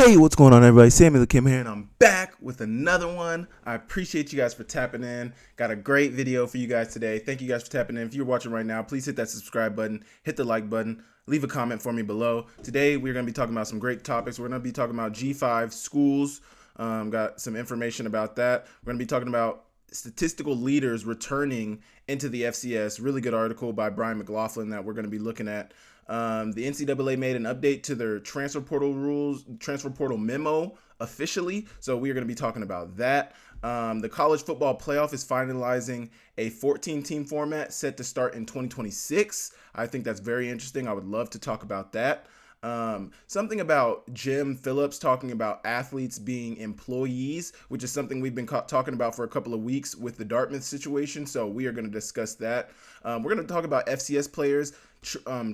Hey, what's going on, everybody? Samuel Akem here, and I'm back with another one. I appreciate you guys for tapping in. Got a great video for you guys today. Thank you guys for tapping in. If you're watching right now, please hit that subscribe button, hit the like button, leave a comment for me below. Today, we're going to be talking about some great topics. We're going to be talking about G5 schools. Got some information about that. We're going to be talking about statistical leaders returning into the FCS. Really good article by Brian McLaughlin that we're going to be looking at. The NCAA made an update to their transfer portal rules, transfer portal memo officially. So we are going to be talking about that. The college football playoff is finalizing a 14-team format set to start in 2026. I think that's very interesting. I would love to talk about that. Something about Jim Phillips talking about athletes being employees, which is something we've been talking about for a couple of weeks with the Dartmouth situation. So we are going to discuss that. We're going to talk about FCS players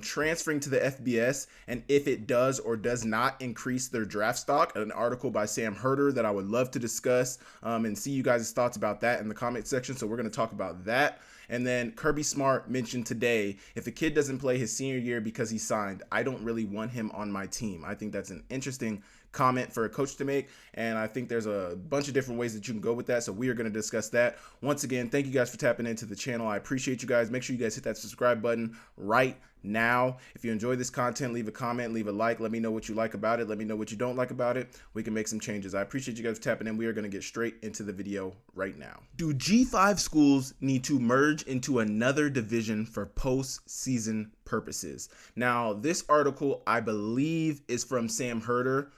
transferring to the FBS and if it does or does not increase their draft stock. An article by Sam Herder that I would love to discuss and see you guys' thoughts about that in the comment section. So we're going to talk about that. And then Kirby Smart mentioned today, if a kid doesn't play his senior year because he signed, I don't really want him on my team. I think that's an interesting comment for a coach to make, and I think there's a bunch of different ways that you can go with that, so we are going to discuss that. Once again, thank you guys for tapping into the channel. I appreciate you guys. Make sure you guys hit that subscribe button right now. If you enjoy this content, leave a comment, leave a like. Let me know what you like about it. Let me know what you don't like about it. We can make some changes. I appreciate you guys for tapping in. We are going to get straight into the video right now. Do G5 schools need to merge into another division for postseason purposes? Now, this article, I believe, is from Sam Herder.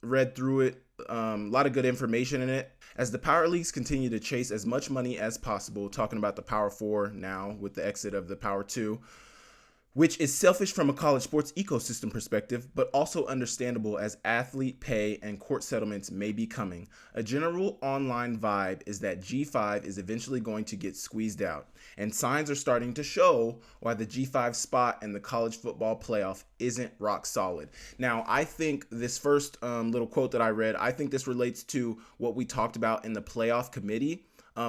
Read through it, a lot of good information in it. As the power leagues continue to chase as much money as possible, talking about the Power 4 now with the exit of the Power 2, which is selfish from a college sports ecosystem perspective, but also understandable as athlete pay and court settlements may be coming. A general online vibe is that G5 is eventually going to get squeezed out, and signs are starting to show why the G5 spot in the college football playoff isn't rock solid. Now, I think this first little quote that I read, I think this relates to what we talked about in the playoff committee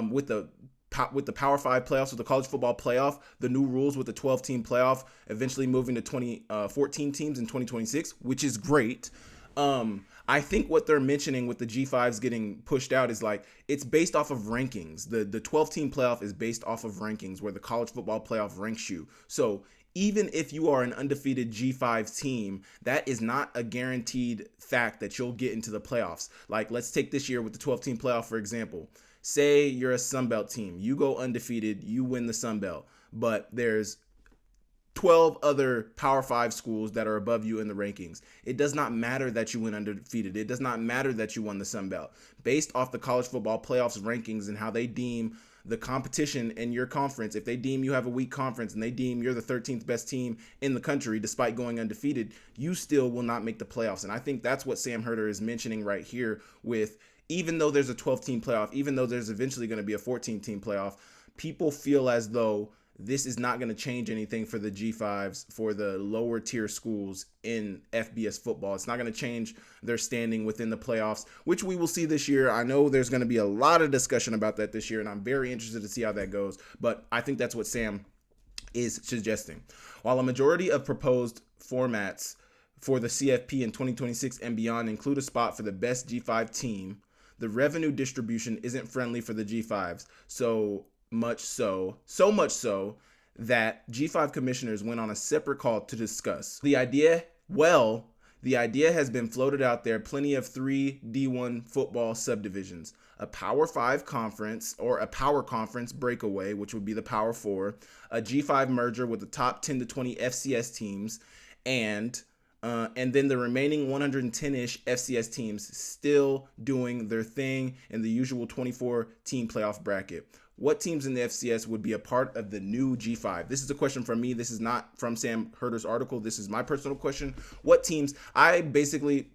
with the Power 5 playoffs, with the college football playoff, the new rules with the 12-team playoff, eventually moving to 14 teams in 2026, which is great. I think what they're mentioning with the G5s getting pushed out is like, it's based off of rankings. The 12-team playoff is based off of rankings where the college football playoff ranks you. So even if you are an undefeated G5 team, that is not a guaranteed fact that you'll get into the playoffs. Like, let's take this year with the 12-team playoff, for example. Say you're a Sunbelt team, you go undefeated, you win the Sunbelt, but there's 12 other Power 5 schools that are above you in the rankings. It does not matter that you went undefeated. It does not matter that you won the Sunbelt. Based off the college football playoffs rankings and how they deem the competition in your conference, if they deem you have a weak conference and they deem you're the 13th best team in the country despite going undefeated, you still will not make the playoffs. And I think that's what Sam Herder is mentioning right here with, even though there's a 12-team playoff, even though there's eventually going to be a 14-team playoff, people feel as though this is not going to change anything for the G5s, for the lower tier schools in FBS football. It's not going to change their standing within the playoffs, which we will see this year. I know there's going to be a lot of discussion about that this year, and I'm very interested to see how that goes. But I think that's what Sam is suggesting. While a majority of proposed formats for the CFP in 2026 and beyond include a spot for the best G5 team, the revenue distribution isn't friendly for the G5s, so much so that G5 commissioners went on a separate call to discuss. The idea has been floated out there, plenty of 3 D1 football subdivisions, a Power 5 conference or a Power Conference breakaway, which would be the Power 4, a G5 merger with the top 10 to 20 FCS teams, and then the remaining 110-ish FCS teams still doing their thing in the usual 24-team playoff bracket. What teams in the FCS would be a part of the new G5? This is a question from me. This is not from Sam Herder's article. This is my personal question. What teams?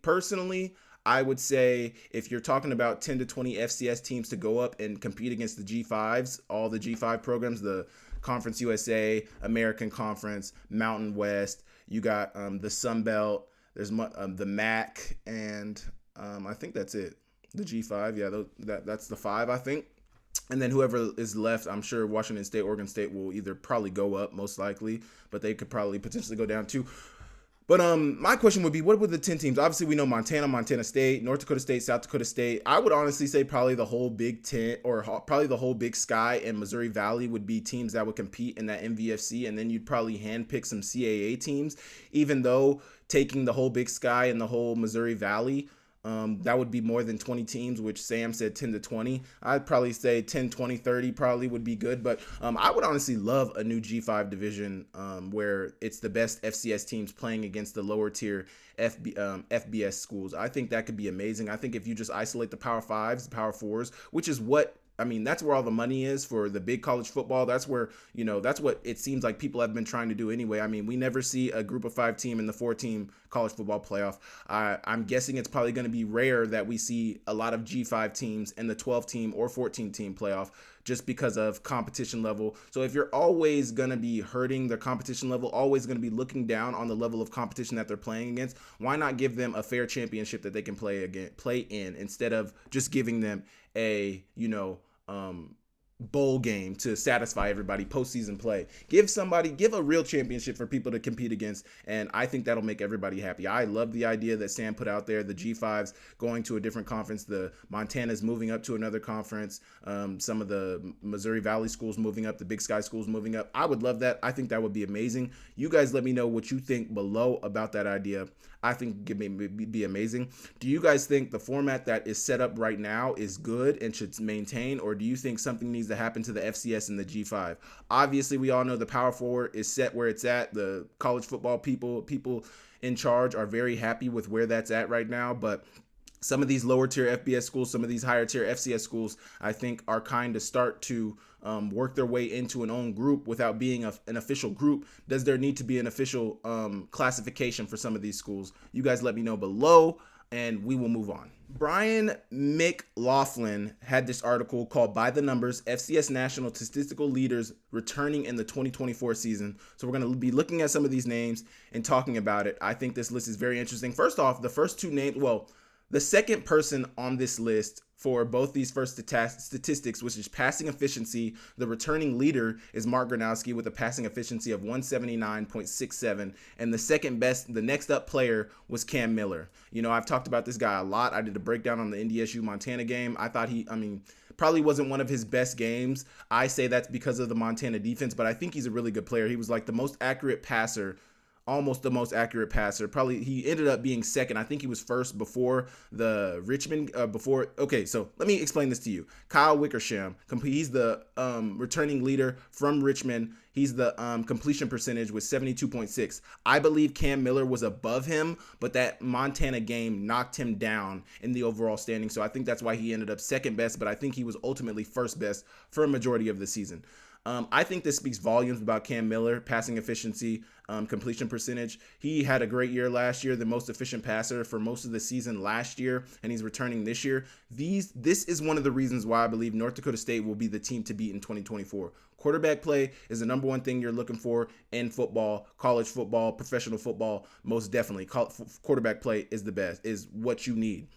Personally, I would say if you're talking about 10 to 20 FCS teams to go up and compete against the G5s, all the G5 programs, the Conference USA, American Conference, Mountain West, you got the Sun Belt, there's the MAC, and I think that's it. The G5, yeah, that's the 5, I think. And then whoever is left, I'm sure Washington State, Oregon State will either probably go up, most likely, but they could probably potentially go down too. But my question would be, what would the 10 teams? Obviously, we know Montana, Montana State, North Dakota State, South Dakota State. I would honestly say probably the whole Big Ten, or probably the whole Big Sky and Missouri Valley would be teams that would compete in that MVFC, and then you'd probably handpick some CAA teams. Even though taking the whole Big Sky and the whole Missouri Valley, that would be more than 20 teams, which Sam said 10 to 20. I'd probably say 10, 20, 30 probably would be good. But I would honestly love a new G5 division where it's the best FCS teams playing against the lower tier FBS schools. I think that could be amazing. I think if you just isolate the Power Fives, the Power Fours, which is what that's where all the money is for the big college football. That's where, that's what it seems like people have been trying to do anyway. We never see a group of 5 team in the 4-team college football playoff. I'm guessing it's probably going to be rare that we see a lot of G5 teams in the 12-team or 14-team playoff just because of competition level. So if you're always going to be hurting their competition level, always going to be looking down on the level of competition that they're playing against, why not give them a fair championship that they can play in instead of just giving them a, bowl game to satisfy everybody, postseason play. Give a real championship for people to compete against, and I think that'll make everybody happy. I love the idea that Sam put out there, the G5s going to a different conference, the Montana's moving up to another conference, some of the Missouri Valley schools moving up, the Big Sky schools moving up. I would love that. I think that would be amazing. You guys let me know what you think below about that idea. I think it may be amazing. Do you guys think the format that is set up right now is good and should maintain, or do you think something needs to happen to the FCS and the G5? Obviously, we all know the Power 4 is set where it's at. The college football people in charge are very happy with where that's at right now, but some of these lower tier FBS schools, some of these higher tier FCS schools, I think are kind of start to work their way into an own group without being an official group. Does there need to be an official classification for some of these schools? You guys let me know below, and we will move on. Brian McLaughlin had this article called By the Numbers, FCS National Statistical Leaders Returning in the 2024 Season. So we're going to be looking at some of these names and talking about it. I think this list is very interesting. First off, the first 2 names, the second person on this list for both these first statistics, which is passing efficiency, the returning leader is Mark Gronowski with a passing efficiency of 179.67, and the next up player was Cam Miller. I've talked about this guy a lot. I did a breakdown on the NDSU Montana game. I thought probably wasn't one of his best games. I say that's because of the Montana defense, but I think he's a really good player. He was like the most accurate passer, almost the most accurate passer. Probably he ended up being second. I think he was first before the Richmond Okay, so let me explain this to you. Kyle Wickersham, he's the returning leader from Richmond. He's the completion percentage with 72.6. I believe Cam Miller was above him, but that Montana game knocked him down in the overall standing. So I think that's why he ended up second best, but I think he was ultimately first best for a majority of the season. I think this speaks volumes about Cam Miller, passing efficiency, completion percentage. He had a great year last year, the most efficient passer for most of the season last year, and he's returning this year. This is one of the reasons why I believe North Dakota State will be the team to beat in 2024. Quarterback play is the number one thing you're looking for in football, college football, professional football. Most definitely, quarterback play is the best, is what you need.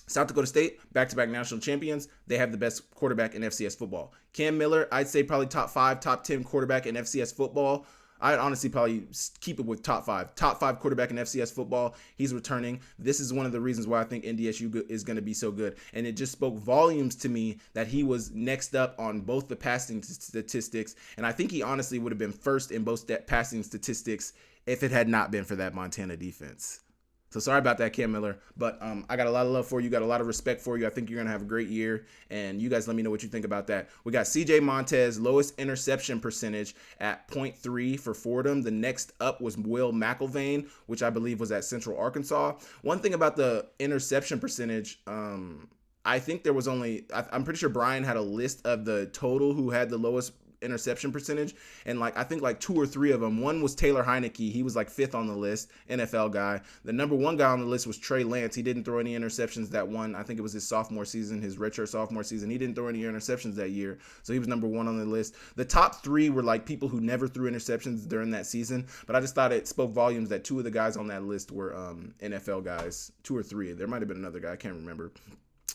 South Dakota State, back-to-back national champions. They have the best quarterback in FCS football. Cam Miller, I'd say probably top 5, top 10 quarterback in FCS football. I'd honestly probably keep it with top 5. Top 5 quarterback in FCS football. He's returning. This is one of the reasons why I think NDSU is going to be so good. And it just spoke volumes to me that he was next up on both the passing statistics. And I think he honestly would have been first in both passing statistics if it had not been for that Montana defense. So sorry about that, Cam Miller, but I got a lot of love for you, got a lot of respect for you. I think you're going to have a great year, and you guys let me know what you think about that. We got CJ Montez, lowest interception percentage at 0.3 for Fordham. The next up was Will McIlvain, which I believe was at Central Arkansas. One thing about the interception percentage, I think there was only, I'm pretty sure Brian had a list of the total who had the lowest interception percentage, and I think 2 or 3 of them. One was Taylor Heineke. He was 5th on the list, NFL guy. The number 1 guy on the list was Trey Lance. He didn't throw any interceptions that one. I think it was his sophomore season, his redshirt sophomore season. He didn't throw any interceptions that year, so he was number 1 on the list. The top 3 were people who never threw interceptions during that season, but I just thought it spoke volumes that 2 of the guys on that list were NFL guys. 2 or 3. There might have been another guy. I can't remember.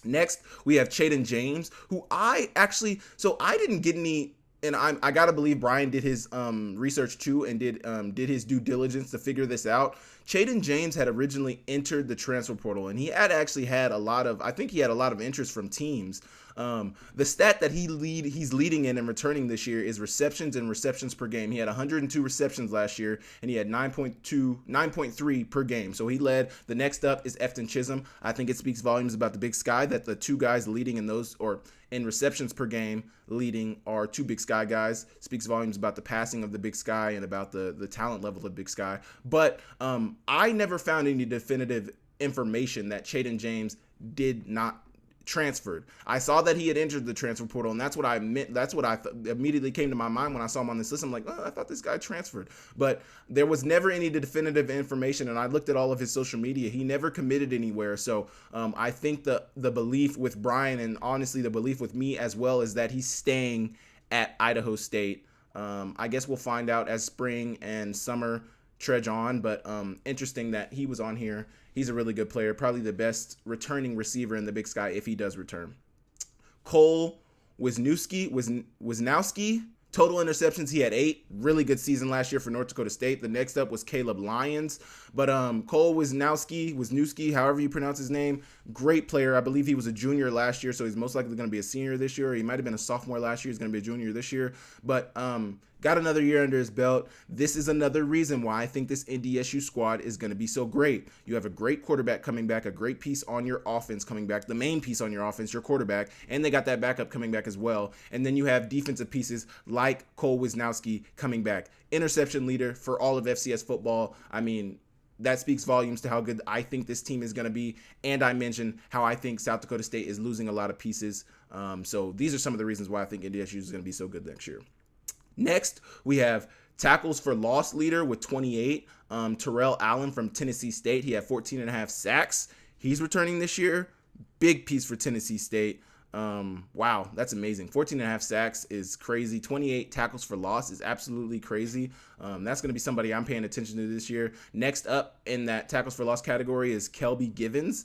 Next, we have Chaden James, who I didn't get any. And I gotta believe Brian did his research too and did his due diligence to figure this out. Chaden James had originally entered the transfer portal, and he had actually had I think he had a lot of interest from teams. The stat that he's leading in and returning this year is receptions and receptions per game. He had 102 receptions last year, and he had 9.3 per game. So he led. The next up is Efton Chisholm. I think it speaks volumes about the Big Sky that the two guys leading in those, or in receptions per game leading, are two Big Sky guys. Speaks volumes about the passing of the Big Sky and about the talent level of Big Sky. But I never found any definitive information that Chaden James did not transferred. I saw that he had entered the transfer portal, and that's what I meant. That's what immediately came to my mind when I saw him on this list. I'm like, oh, I thought this guy transferred, but there was never any definitive information. And I looked at all of his social media. He never committed anywhere. So I think the belief with Brian, and honestly the belief with me as well, is that he's staying at Idaho State. I guess we'll find out as spring and summer trudge on, but interesting that he was on here. He's a really good player, probably the best returning receiver in the Big Sky if he does return. Cole Wisniewski, total interceptions, he had 8. Really good season last year for North Dakota State. The next up was Caleb Lyons. But Cole Wisniewski, however you pronounce his name, great player. I believe he was a junior last year, so he's most likely going to be a senior this year. He might have been a sophomore last year. He's going to be a junior this year. But got another year under his belt. This is another reason why I think this NDSU squad is going to be so great. You have a great quarterback coming back, a great piece on your offense coming back, the main piece on your offense, your quarterback, and they got that backup coming back as well. And then you have defensive pieces like Cole Wisniewski coming back. Interception leader for all of FCS football. I mean, that speaks volumes to how good I think this team is going to be. And I mentioned how I think South Dakota State is losing a lot of pieces. So these are some of the reasons why I think NDSU is going to be so good next year. Next, we have tackles for loss leader with 28. Terrell Allen from Tennessee State. He had 14.5 sacks. He's returning this year. Big piece for Tennessee State. Wow, that's amazing. 14.5 sacks is crazy. 28 tackles for loss is absolutely crazy. That's going to be somebody I'm paying attention to this year. Next up in that tackles for loss category is Kelby Givens.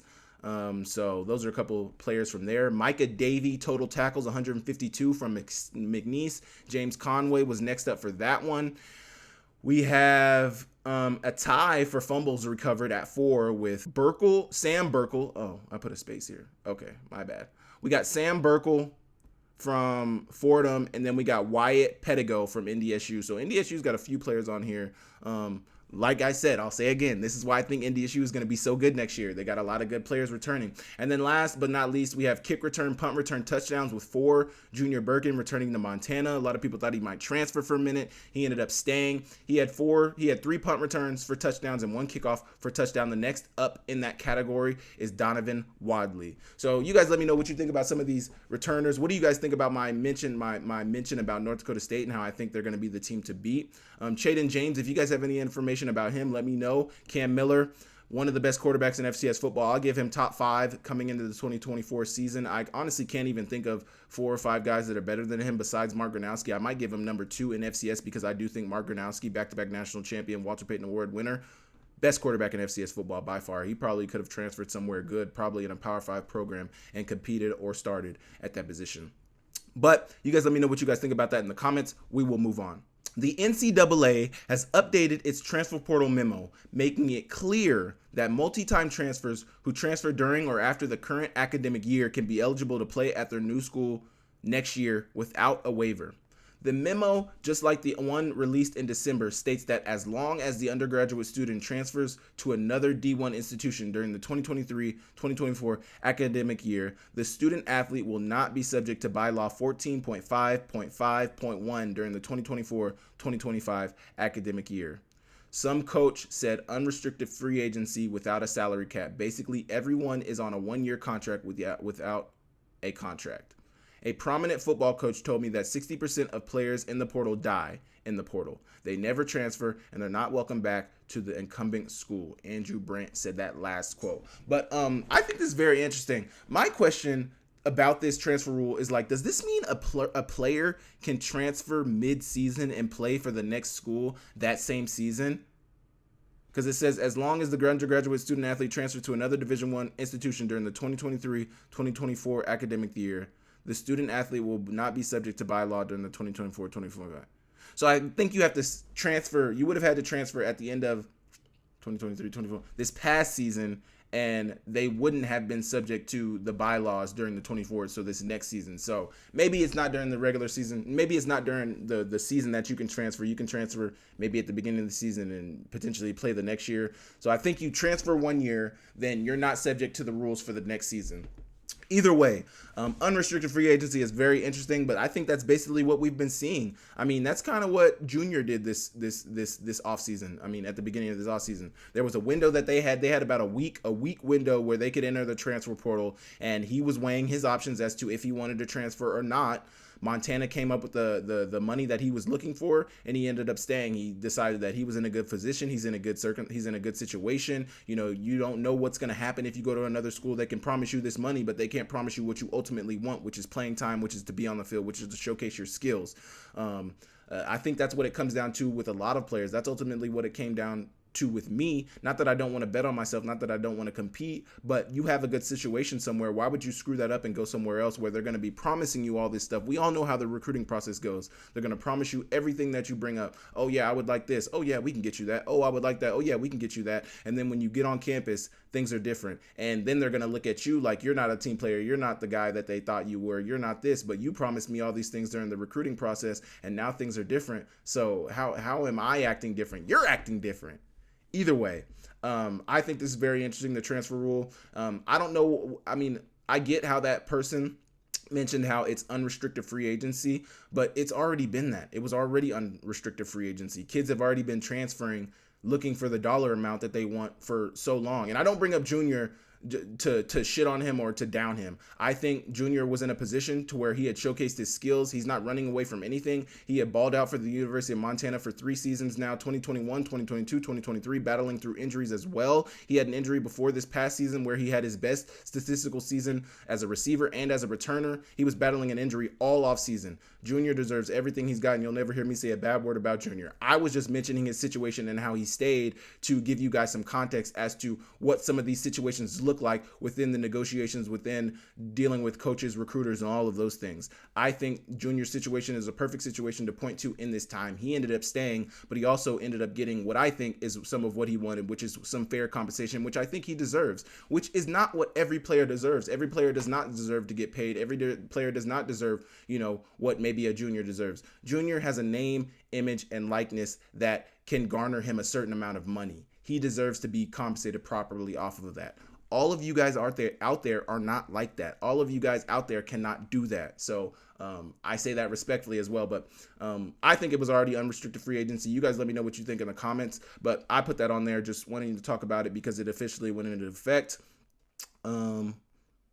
So those are a couple players from there. Micah Davey, total tackles, 152 from McNeese. James Conway was next up for that one. We have a tie for fumbles recovered at 4 with Sam Burkle. Oh, I put a space here. Okay, my bad. We got Sam Burkle from Fordham, and then we got Wyatt Pedigo from NDSU. So NDSU's got a few players on here. Like I said, I'll say again, this is why I think NDSU is going to be so good next year. They got a lot of good players returning. And then last but not least, we have kick return, punt return touchdowns with 4. Junior Birkin returning to Montana. A lot of people thought he might transfer for a minute. He ended up staying. He had 3 punt returns for touchdowns and 1 kickoff for touchdown. The next up in that category is Donovan Wadley. So you guys let me know what you think about some of these returners. What do you guys think about my mention about North Dakota State and how I think they're going to be the team to beat? Chaden James, if you guys have any information about him, let me know. Cam Miller, one of the best quarterbacks in FCS football. I'll give him top 5 coming into the 2024 season. I honestly can't even think of 4 or 5 guys that are better than him besides Mark Gronowski. I might give him number 2 in FCS because I do think Mark Gronowski, back-to-back national champion, Walter Payton Award winner, best quarterback in FCS football by far. He probably could have transferred somewhere good, probably in a Power 5 program, and competed or started at that position. But you guys let me know what you guys think about that in the comments. We will move on. The NCAA has updated its transfer portal memo, making it clear that multi-time transfers who transfer during or after the current academic year can be eligible to play at their new school next year without a waiver. The memo, just like the one released in December, states that as long as the undergraduate student transfers to another D1 institution during the 2023-2024 academic year, the student athlete will not be subject to bylaw 14.5.5.1 during the 2024-2025 academic year. Some coach said unrestricted free agency without a salary cap. Basically, everyone is on a 1-year contract without a contract. A prominent football coach told me that 60% of players in the portal die in the portal. They never transfer, and they're not welcome back to the incumbent school. Andrew Brandt said that last quote. But I think this is very interesting. My question about this transfer rule is like, does this mean a player can transfer mid-season and play for the next school that same season? Because it says, as long as the undergraduate student athlete transfers to another Division I institution during the 2023-2024 academic year, the student athlete will not be subject to bylaw during the 2024-2025. So I think you have to transfer. You would have had to transfer at the end of 2023, 24, this past season, and they wouldn't have been subject to the bylaws during the 24th, so this next season. So maybe it's not during the regular season. Maybe it's not during the season that you can transfer. You can transfer maybe at the beginning of the season and potentially play the next year. So I think you transfer 1 year, then you're not subject to the rules for the next season. Either way, unrestricted free agency is very interesting, but I think that's basically what we've been seeing. I mean, that's kind of what Junior did this offseason. I mean, at the beginning of this offseason, there was a window that they had about a week window where they could enter the transfer portal, and he was weighing his options as to if he wanted to transfer or not. Montana came up with the money that he was looking for, and he ended up staying. He decided that he was in a good position. He's in a good situation. You know, you don't know what's going to happen if you go to another school. They can promise you this money, but they can't promise you what you ultimately want, which is playing time, which is to be on the field, which is to showcase your skills. I think that's what it comes down to with a lot of players. That's ultimately what it came down to with me. Not that I don't want to bet on myself, not that I don't want to compete, but you have a good situation somewhere. Why would you screw that up and go somewhere else where they're going to be promising you all this stuff? We all know how the recruiting process goes. They're going to promise you everything that you bring up. Oh yeah, I would like this. Oh yeah, we can get you that. Oh, I would like that. Oh yeah, we can get you that. And then when you get on campus, things are different. And then they're going to look at you like you're not a team player. You're not the guy that they thought you were. You're not this, but you promised me all these things during the recruiting process, and now things are different. So how am I acting different? You're acting different. Either way, I think this is very interesting, the transfer rule. I don't know. I mean, I get how that person mentioned how it's unrestricted free agency, but it's already been that. It was already unrestricted free agency. Kids have already been transferring, looking for the dollar amount that they want for so long. And I don't bring up Junior to shit on him or to down him. I think Junior was in a position to where he had showcased his skills. He's not running away from anything. He had balled out for the University of Montana for 3 seasons now, 2021, 2022, 2023, battling through injuries as well. He had an injury before this past season where he had his best statistical season as a receiver and as a returner. He was battling an injury all off season. Junior deserves everything he's gotten. You'll never hear me say a bad word about Junior. I was just mentioning his situation and how he stayed to give you guys some context as to what some of these situations look like within the negotiations, within dealing with coaches, recruiters, and all of those things. I think Junior's situation is a perfect situation to point to in this time. He ended up staying, but he also ended up getting what I think is some of what he wanted, which is some fair compensation, which I think he deserves, which is not what every player deserves. Every player does not deserve to get paid. Every player does not deserve, what maybe a Junior deserves. Junior has a name, image, and likeness that can garner him a certain amount of money. He deserves to be compensated properly off of that. All of you guys out there are not like that. All of you guys out there cannot do that. So I say that respectfully as well. But I think it was already unrestricted free agency. You guys let me know what you think in the comments. But I put that on there just wanting to talk about it because it officially went into effect.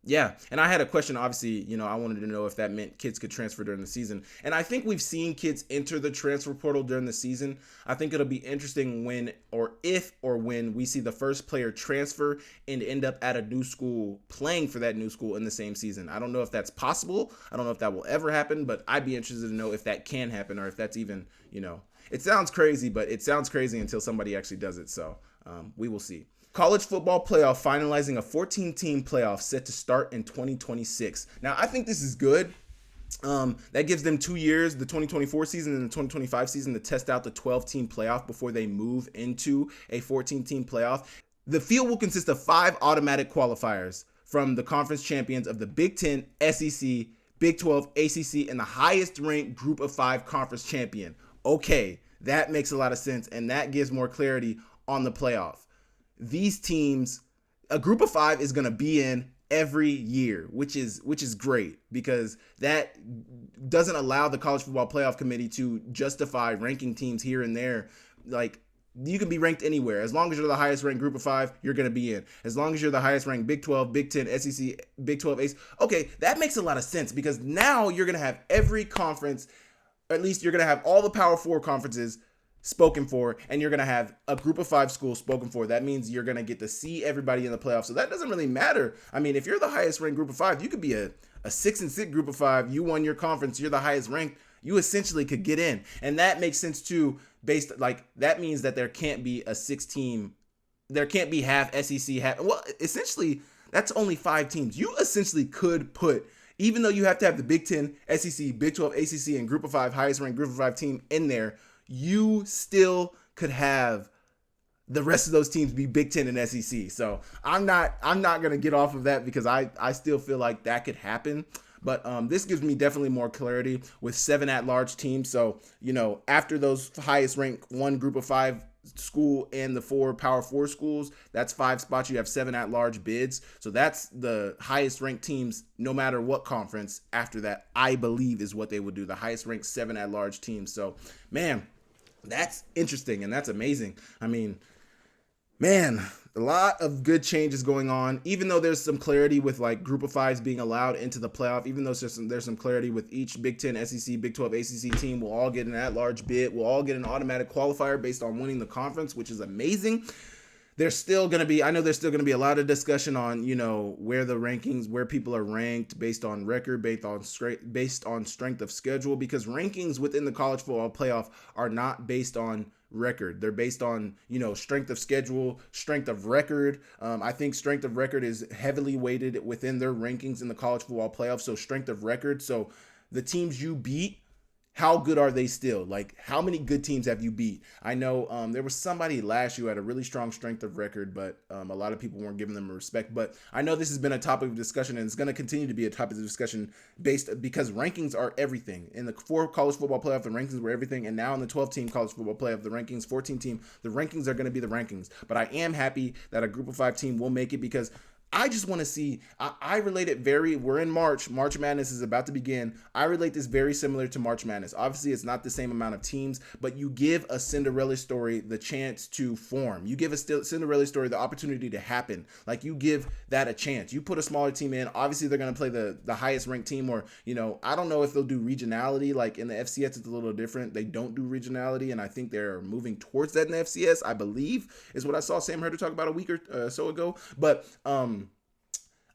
Yeah, and I had a question, obviously, I wanted to know if that meant kids could transfer during the season. And I think we've seen kids enter the transfer portal during the season. I think it'll be interesting when we see the first player transfer and end up at a new school playing for that new school in the same season. I don't know if that's possible. I don't know if that will ever happen, but I'd be interested to know if that can happen or if that's even, it sounds crazy, but it sounds crazy until somebody actually does it. So we will see. College football playoff finalizing a 14-team playoff set to start in 2026. Now, I think this is good. That gives them 2 years, the 2024 season and the 2025 season, to test out the 12-team playoff before they move into a 14-team playoff. The field will consist of 5 automatic qualifiers from the conference champions of the Big Ten, SEC, Big 12, ACC, and the highest-ranked Group of 5 conference champion. Okay, that makes a lot of sense, and that gives more clarity on the playoff. These teams, a Group of 5 is going to be in every year, which is great because that doesn't allow the College Football Playoff Committee to justify ranking teams here and there. Like, you can be ranked anywhere. As long as you're the highest ranked Group of 5, you're going to be in. As long as you're the highest ranked Big 12, Big 10, SEC, Big 12, ACC. Okay, that makes a lot of sense because now you're going to have every conference, or at least you're going to have all the Power 4 conferences spoken for, and you're going to have a Group of 5 school spoken for. That means you're going to get to see everybody in the playoffs. So that doesn't really matter. I mean, if you're the highest ranked Group of 5, you could be a 6-6 Group of 5. You won your conference. You're the highest ranked. You essentially could get in. And that makes sense too, that means that there can't be a 6-team. There can't be half SEC, essentially that's only 5 teams. You essentially could put, even though you have to have the Big 10, SEC, Big 12, ACC, and Group of 5, highest ranked Group of 5 team in there, you still could have the rest of those teams be Big Ten and SEC. So I'm not gonna get off of that because I still feel like that could happen. But this gives me definitely more clarity with 7 at-large teams. So, after those highest ranked one group of 5 school and the 4 Power 4 schools, that's 5 spots. You have 7 at-large bids. So that's the highest ranked teams no matter what conference. After that, I believe is what they would do. The highest ranked 7 at-large teams. So, man, that's interesting and that's amazing. I mean, man, a lot of good changes going on, even though there's some clarity with like group of 5s being allowed into the playoff, even though there's some clarity with each Big 10, SEC, Big 12, ACC team will all get an at-large bid. We'll all get an automatic qualifier based on winning the conference, which is amazing. There's still going to be a lot of discussion on, where the rankings, where people are ranked based on record, based on strength of schedule, because rankings within the college football playoff are not based on record. They're based on, strength of schedule, strength of record. I think strength of record is heavily weighted within their rankings in the college football playoff. So strength of record. So the teams you beat, how good are they still? Like, how many good teams have you beat? I know there was somebody last year who had a really strong strength of record, but a lot of people weren't giving them respect. But I know this has been a topic of discussion, and it's going to continue to be a topic of discussion because rankings are everything. In the 4 college football playoff, the rankings were everything, and now in the 12-team college football playoff, the rankings, 14-team, the rankings are going to be the rankings. But I am happy that a group of 5 team will make it because I just want to see, I relate it we're in March Madness is about to begin. I relate this very similar to March Madness. Obviously, it's not the same amount of teams, but you give a Cinderella story the chance to form. You give a Cinderella story the opportunity to happen. Like, you give that a chance. You put a smaller team in, obviously they're going to play the highest ranked team, or, I don't know if they'll do regionality. Like in the FCS, it's a little different. They don't do regionality, and I think they're moving towards that in the FCS, I believe, is what I saw Sam Herder talk about a week or so ago. But,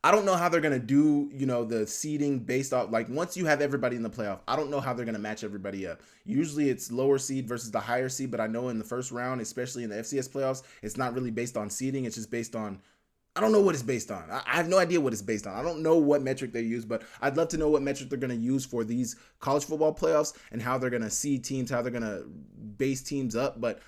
I don't know how they're going to do, the seeding based off, like, once you have everybody in the playoff, I don't know how they're going to match everybody up. Usually it's lower seed versus the higher seed, but I know in the first round, especially in the FCS playoffs, it's not really based on seeding. It's just based on, I don't know what it's based on. I have no idea what it's based on. I don't know what metric they use, but I'd love to know what metric they're going to use for these college football playoffs and how they're going to seed teams, how they're going to base teams up, but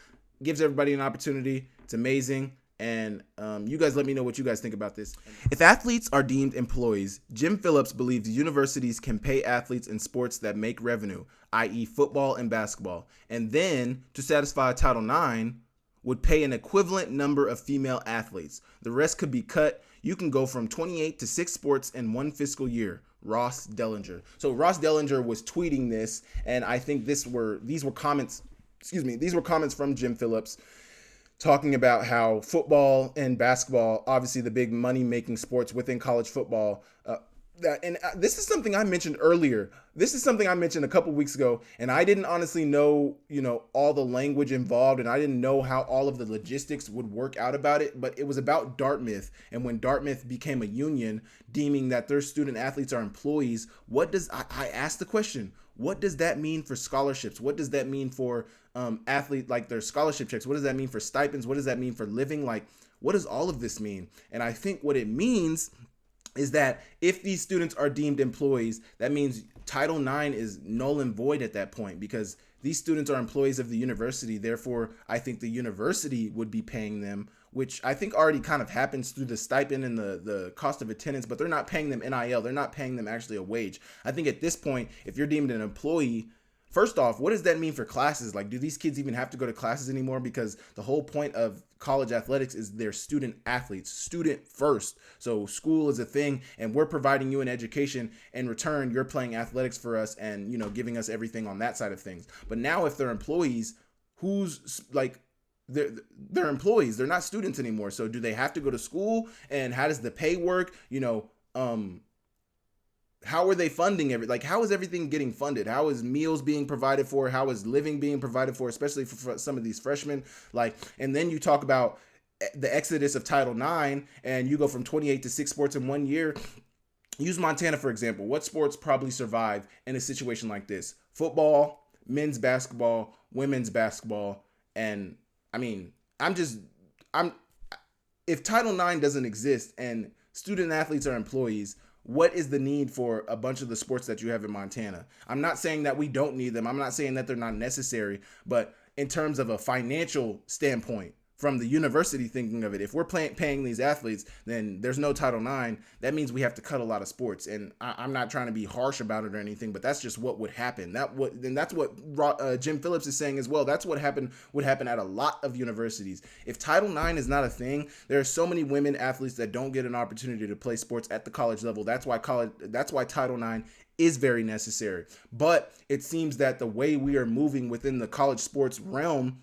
gives everybody an opportunity. It's amazing. And you guys let me know what you guys think about this. If athletes are deemed employees, Jim Phillips believes universities can pay athletes in sports that make revenue, i.e. football and basketball, and then, to satisfy Title IX, would pay an equivalent number of female athletes. The rest could be cut. You can go from 28 to 6 sports in one fiscal year. Ross Dellinger. So Ross Dellinger was tweeting this, and I think these were comments from Jim Phillips, talking about how football and basketball, obviously the big money-making sports within college football, this is something I mentioned earlier. This is something I mentioned a couple weeks ago, and I didn't honestly know, all the language involved, and I didn't know how all of the logistics would work out about it, but it was about Dartmouth, and when Dartmouth became a union, deeming that their student athletes are employees, I asked the question, what does that mean for scholarships? What does that mean for athlete, like their scholarship checks? What does that mean for stipends? What does that mean for living? Like, what does all of this mean? And I think what it means is that if these students are deemed employees, that means Title IX is null and void at that point, because these students are employees of the university. Therefore, I think the university would be paying them, which I think already kind of happens through the stipend and the cost of attendance, but they're not paying them NIL. They're not paying them actually a wage. I think at this point, if you're deemed an employee, first off, what does that mean for classes? Like, do these kids even have to go to classes anymore? Because the whole point of college athletics is they're student athletes, student first. So school is a thing, and we're providing you an education. In return, you're playing athletics for us and, giving us everything on that side of things. But now if they're employees, they're employees. They're not students anymore. So do they have to go to school? And how does the pay work? How are they funding how is everything getting funded? How is meals being provided for? How is living being provided for, especially for some of these freshmen? And then you talk about the exodus of Title IX, and you go from 28 to 6 sports in 1 year. Use Montana, for example. What sports probably survive in a situation like this? Football, men's basketball, women's basketball. And if Title IX doesn't exist and student athletes are employees, what is the need for a bunch of the sports that you have in Montana? I'm not saying that we don't need them. I'm not saying that they're not necessary, but in terms of a financial standpoint, from the university thinking of it, if we're paying these athletes, then there's no Title IX. That means we have to cut a lot of sports. And I'm not trying to be harsh about it or anything, but that's just what would happen. That's what Jim Phillips is saying as well. That's what would happen at a lot of universities. If Title IX is not a thing, there are so many women athletes that don't get an opportunity to play sports at the college level. That's why Title IX is very necessary. But it seems that the way we are moving within the college sports realm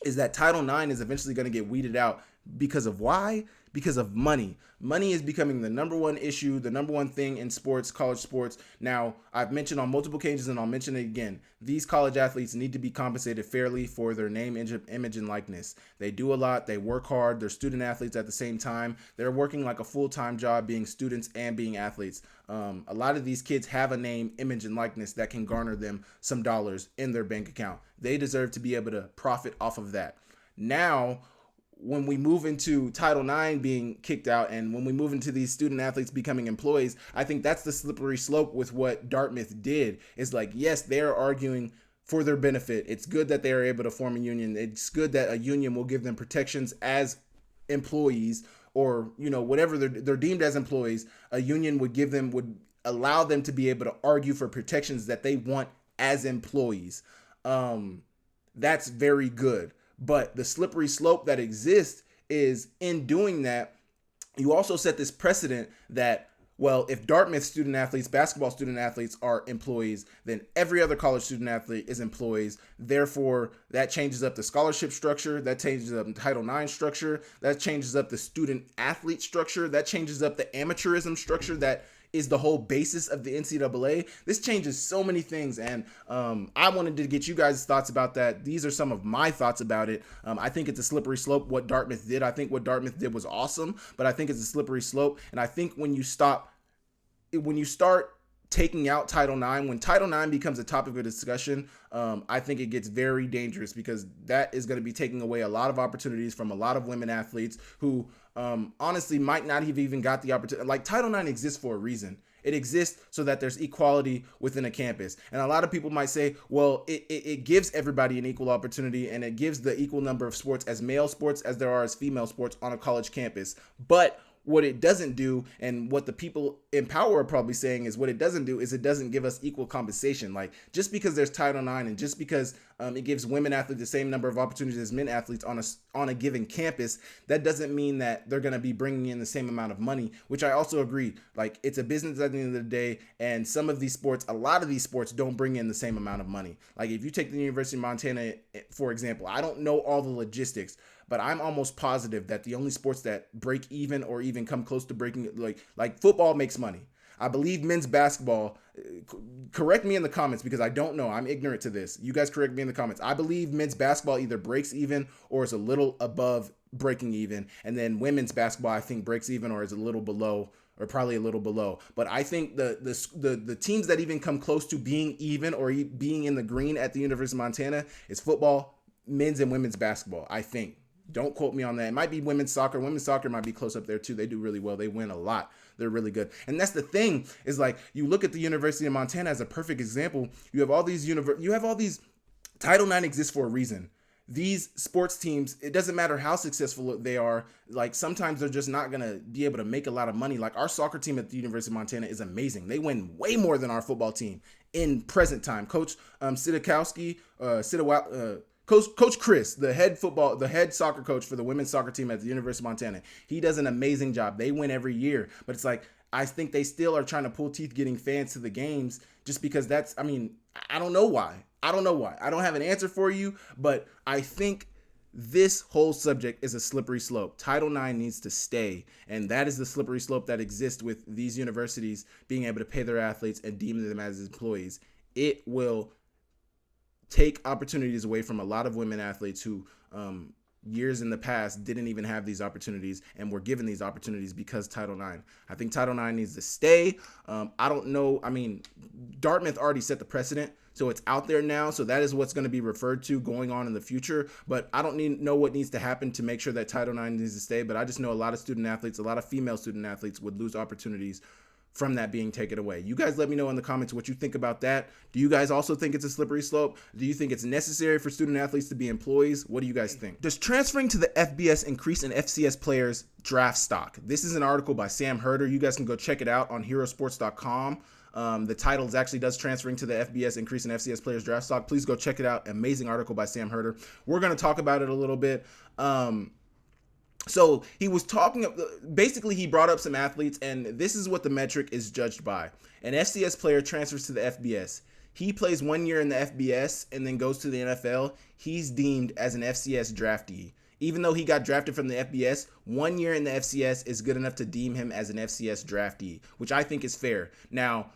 is that Title IX is eventually going to get weeded out. Because of why? Because of money. Money is becoming the number one issue, the number one thing in sports, college sports. Now, I've mentioned on multiple occasions, and I'll mention it again, these college athletes need to be compensated fairly for their name, image, and likeness. They do a lot. They work hard. They're student athletes at the same time. They're working like a full-time job being students and being athletes. A lot of these kids have a name, image, and likeness that can garner them some dollars in their bank account. They deserve to be able to profit off of that. Now, when we move into Title IX being kicked out and when we move into these student athletes becoming employees, I think that's the slippery slope with what Dartmouth did. Is like, yes, they're arguing for their benefit. It's good that they are able to form a union. It's good that a union will give them protections as employees, or, whatever they're deemed as employees. A union would allow them to be able to argue for protections that they want as employees. That's very good. But the slippery slope that exists is, in doing that, you also set this precedent that, well, if Dartmouth student athletes, basketball student athletes are employees, then every other college student athlete is employees. Therefore, that changes up the scholarship structure. That changes up the Title IX structure. That changes up the student athlete structure. That changes up the amateurism structure that is the whole basis of the NCAA. This changes so many things, and I wanted to get you guys' thoughts about that. These are some of my thoughts about it. I think it's a slippery slope what Dartmouth did. I think what Dartmouth did was awesome, but I think it's a slippery slope, and I think when you start taking out Title IX, when Title IX becomes a topic of discussion, I think it gets very dangerous, because that is going to be taking away a lot of opportunities from a lot of women athletes who honestly might not have even got the opportunity. Like, Title IX exists for a reason. It exists so that there's equality within a campus. And a lot of people might say, well, it gives everybody an equal opportunity, and it gives the equal number of sports as male sports as there are as female sports on a college campus. But what it doesn't do, and what the people in power are probably saying is what it doesn't do, is it doesn't give us equal compensation. Like, just because there's Title IX and just because it gives women athletes the same number of opportunities as men athletes on a given campus, that doesn't mean that they're going to be bringing in the same amount of money, which I also agree. Like, it's a business at the end of the day, and a lot of these sports don't bring in the same amount of money. Like, if you take the University of Montana, for example, I don't know all the logistics, but I'm almost positive that the only sports that break even or even come close to breaking, like football makes money. I believe men's basketball, correct me in the comments because I don't know. I'm ignorant to this. You guys correct me in the comments. I believe men's basketball either breaks even or is a little above breaking even. And then women's basketball, I think, breaks even or is a little below, or probably a little below. But I think the teams that even come close to being even or being in the green at the University of Montana is football, men's and women's basketball, I think. Don't quote me on that. It might be women's soccer. Women's soccer might be close up there too. They do really well. They win a lot. They're really good. And that's the thing, is like, you look at the University of Montana as a perfect example. You have all these Title IX exists for a reason. These sports teams, it doesn't matter how successful they are. Like, sometimes they're just not going to be able to make a lot of money. Like, our soccer team at the University of Montana is amazing. They win way more than our football team in present time. Coach Coach Chris, the head soccer coach for the women's soccer team at the University of Montana, he does an amazing job. They win every year, but it's like, I think they still are trying to pull teeth getting fans to the games, just because I don't know why. I don't have an answer for you, but I think this whole subject is a slippery slope. Title IX needs to stay, and that is the slippery slope that exists with these universities being able to pay their athletes and deem them as employees. It will take opportunities away from a lot of women athletes who years in the past didn't even have these opportunities and were given these opportunities because Title IX. I think Title IX needs to stay. I don't know. I mean, Dartmouth already set the precedent, so it's out there now. So that is what's going to be referred to going on in the future. But I don't know what needs to happen to make sure that Title IX needs to stay. But I just know a lot of student athletes, a lot of female student athletes would lose opportunities from that being taken away. You guys let me know in the comments what you think about that. Do you guys also think it's a slippery slope? Do you think it's necessary for student athletes to be employees? What do you guys think? Does transferring to the FBS increase an FCS player's draft stock? This is an article by Sam Herder. You guys can go check it out on herosports.com. The title is actually, does transferring to the FBS increase an FCS player's draft stock? Please go check it out. Amazing article by Sam Herder. We're going to talk about it a little bit. So he was talking, basically he brought up some athletes, and this is what the metric is judged by. An FCS player transfers to the FBS. He plays 1 year in the FBS and then goes to the NFL. He's deemed as an FCS draftee. Even though he got drafted from the FBS, 1 year in the FCS is good enough to deem him as an FCS draftee, which I think is fair. Now,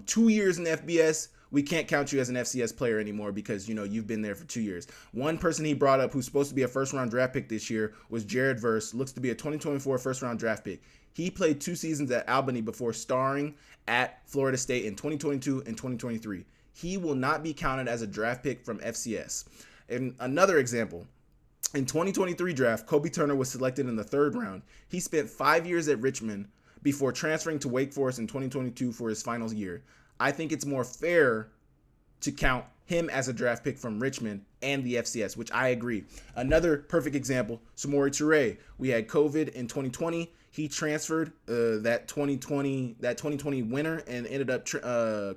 2 years in the FBS, we can't count you as an FCS player anymore because, you've been there for 2 years. One person he brought up who's supposed to be a first-round draft pick this year was Jared Verse, looks to be a 2024 first-round draft pick. He played 2 seasons at Albany before starring at Florida State in 2022 and 2023. He will not be counted as a draft pick from FCS. And another example, in 2023 draft, Kobe Turner was selected in the 3rd round. He spent 5 years at Richmond before transferring to Wake Forest in 2022 for his final year. I think it's more fair to count him as a draft pick from Richmond and the FCS, which I agree. Another perfect example, Samori Toure. We had COVID in 2020. He transferred that 2020 winter and ended up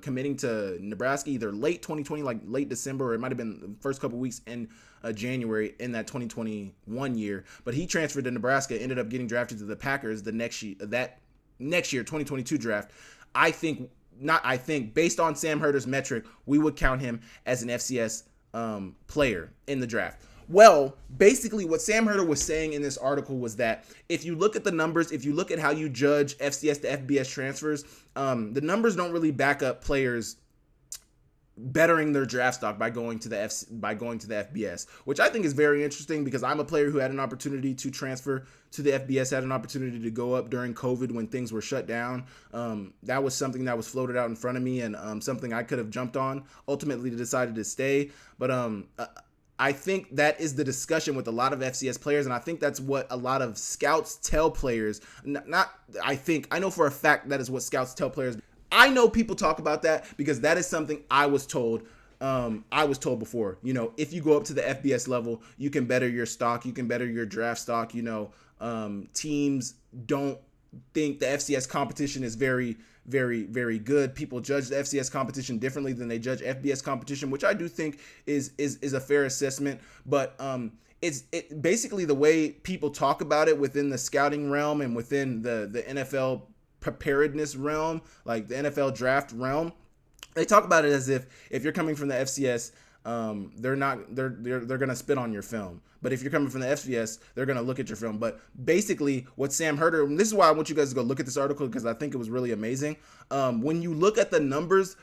committing to Nebraska either late 2020, like late December, or it might have been the first couple weeks in January in that 2021 year. But he transferred to Nebraska, ended up getting drafted to the Packers the next year, 2022 draft. Based on Sam Herder's metric, we would count him as an FCS player in the draft. Well, basically what Sam Herder was saying in this article was that if you look at the numbers, if you look at how you judge FCS to FBS transfers, the numbers don't really back up players bettering their draft stock by going to the FBS, which I think is very interesting because I'm a player who had an opportunity to transfer to the FBS, had an opportunity to go up during COVID when things were shut down. That was something that was floated out in front of me and something I could have jumped on. Ultimately decided to stay, but I think that is the discussion with a lot of FCS players, and I think that's what a lot of scouts tell players. I know for a fact that is what scouts tell players. I know people talk about that because that is something I was told. I was told before, if you go up to the FBS level, you can better your stock, you can better your draft stock. Teams don't think the FCS competition is very, very, very good. People judge the FCS competition differently than they judge FBS competition, which I do think is a fair assessment. But it's basically the way people talk about it within the scouting realm and within the NFL preparedness realm, like the NFL draft realm. They talk about it as if you're coming from the FCS, they're gonna spit on your film. But if you're coming from the FCS, they're gonna look at your film. But basically, what Sam Herder, and this is why I want you guys to go look at this article because I think it was really amazing. When you look at the numbers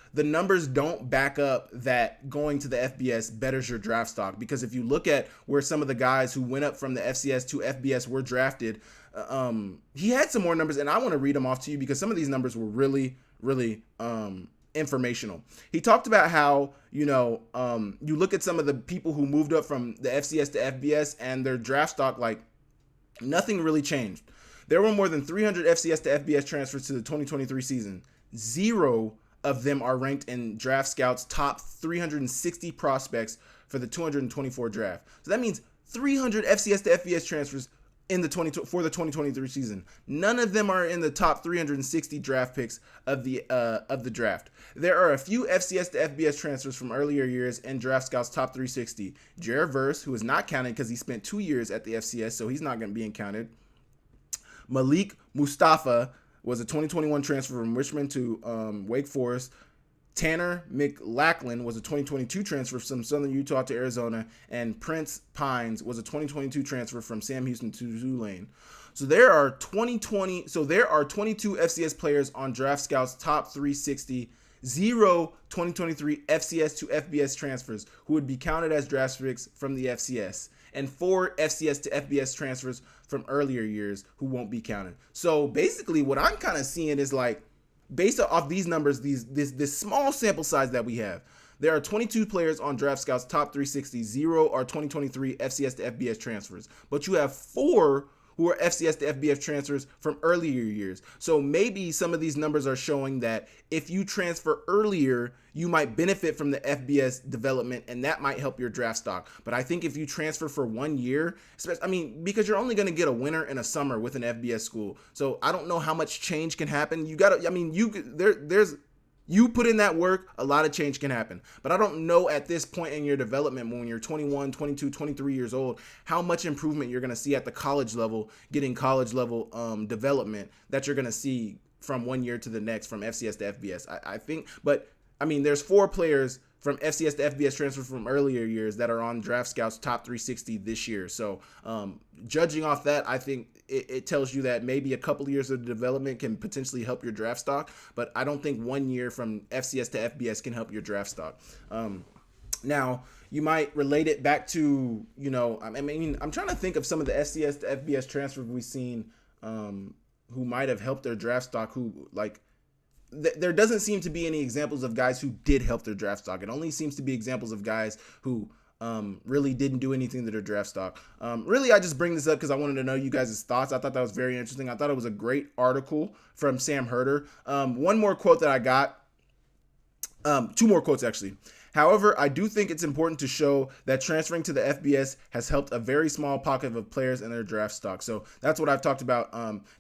don't back up that going to the FBS betters your draft stock. Because if you look at where some of the guys who went up from the FCS to FBS were drafted, he had some more numbers, and I want to read them off to you because some of these numbers were really, really informational. He talked about how, you look at some of the people who moved up from the FCS to FBS and their draft stock, like nothing really changed. There were more than 300 FCS to FBS transfers to the 2023 season. 0 of them are ranked in Draft Scout's top 360 prospects for the 224 draft. So that means 300 FCS to FBS transfers for the 2023 season. None of them are in the top 360 draft picks of the draft. There are a few FCS to FBS transfers from earlier years in Draft Scout's top 360. Jared Verse, who is not counted because he spent 2 years at the FCS, so he's not going to be counted. Malik Mustafa was a 2021 transfer from Richmond to Wake Forest. Tanner McLachlan was a 2022 transfer from Southern Utah to Arizona, and Prince Pines was a 2022 transfer from Sam Houston to Tulane. So there are 22 FCS players on Draft Scout's top 360, 0 2023 FCS to FBS transfers who would be counted as draft picks from the FCS, and 4 FCS to FBS transfers from earlier years who won't be counted. So basically what I'm kind of seeing is like, based off these numbers, this small sample size that we have, there are 22 players on Draft Scout's top 360. 0 are 2023 FCS to FBS transfers. But you have 4 who are FCS to FBS transfers from earlier years. So maybe some of these numbers are showing that if you transfer earlier, you might benefit from the FBS development, and that might help your draft stock. But I think if you transfer for 1 year, because you're only going to get a winter and a summer with an FBS school. So I don't know how much change can happen. You put in that work, a lot of change can happen. But I don't know at this point in your development, when you're 21, 22, 23 years old, how much improvement you're going to see at the college level, getting college level development that you're going to see from 1 year to the next from FCS to FBS. I think, but I mean, there's 4 players from FCS to FBS transfers from earlier years that are on Draft Scout's top 360 this year. So judging off that, I think it tells you that maybe a couple of years of development can potentially help your draft stock, but I don't think 1 year from FCS to FBS can help your draft stock. Now, you might relate it back to, I'm trying to think of some of the FCS to FBS transfers we've seen who might have helped their draft stock, there doesn't seem to be any examples of guys who did help their draft stock. It only seems to be examples of guys who really didn't do anything to their draft stock. Really, I just bring this up because I wanted to know you guys' thoughts. I thought that was very interesting. I thought it was a great article from Sam Herder. One more quote that I got. 2 more quotes, actually. However, I do think it's important to show that transferring to the FBS has helped a very small pocket of players in their draft stock. So that's what I've talked about.